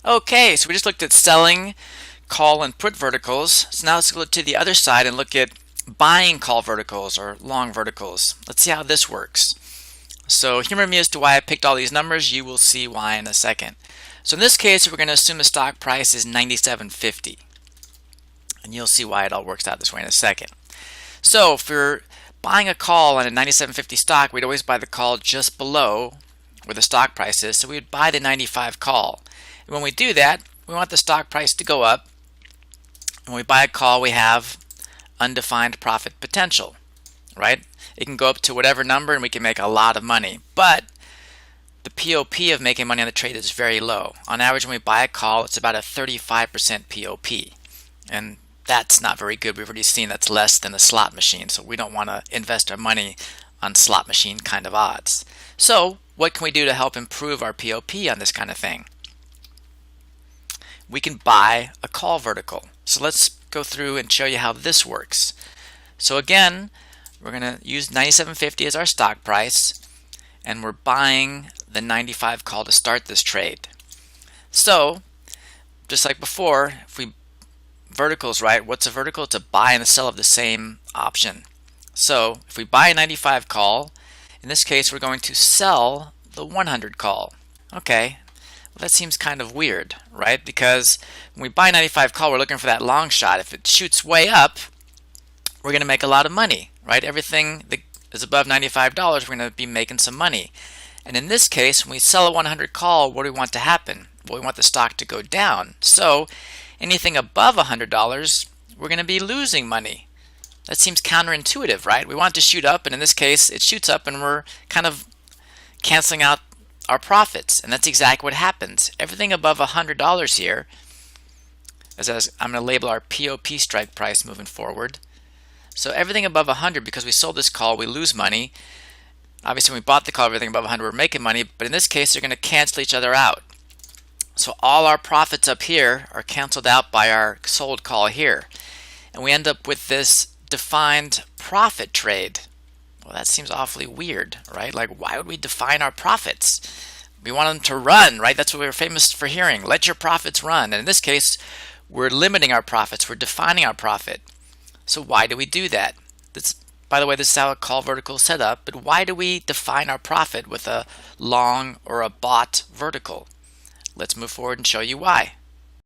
Okay, so we just looked at selling call and put verticals. So now let's go to the other side and look at buying call verticals or long verticals. Let's see how this works. So humor me as to why I picked all these numbers. You will see why in a second. So in this case, we're going to assume the stock price is 97.50. And you'll see why it all works out this way in a second. So if we're buying a call on a 97.50 stock, we'd always buy the call just below where the stock price is. So we would buy the 95 call. And when we do that, we want the stock price to go up. And when we buy a call, we have undefined profit potential, right? It can go up to whatever number and we can make a lot of money. But the POP of making money on the trade is very low. On average, when we buy a call, it's about a 35% POP. And that's not very good. We've already seen that's less than a slot machine. So we don't want to invest our money on slot machine kind of odds. So what can we do to help improve our POP on this kind of thing? We can buy a call vertical. So let's go through and show you how this works. So again, we're going to use 97.50 as our stock price, and we're buying the 95 call to start this trade. So just like before, if we verticals, right? What's a vertical? It's a buy and a sell of the same option. So if we buy a 95 call, in this case we're going to sell the 100 call. Okay, well, that seems kind of weird, right? Because when we buy a 95 call, we're looking for that long shot. If it shoots way up, we're going to make a lot of money, right? Everything that is above $95, we're going to be making some money. And in this case, when we sell a 100 call, what do we want to happen? Well, we want the stock to go down. So anything above $100, we're going to be losing money. That seems counterintuitive, right? We want it to shoot up, and in this case, it shoots up, and we're kind of canceling out our profits. And that's exactly what happens. Everything above $100 here, as I'm going to label our POP strike price moving forward. So everything above 100, because we sold this call, we lose money. Obviously, when we bought the call, everything above 100, we're making money. But in this case, they're going to cancel each other out. So all our profits up here are canceled out by our sold call here. And we end up with this defined profit trade. Well, that seems awfully weird, right? Like, why would we define our profits? We want them to run, right? That's what we're famous for hearing. Let your profits run. And in this case, we're limiting our profits. We're defining our profit. So why do we do that? By the way, this is how a call vertical is set up. But why do we define our profit with a long or a bought vertical? Let's move forward and show you why.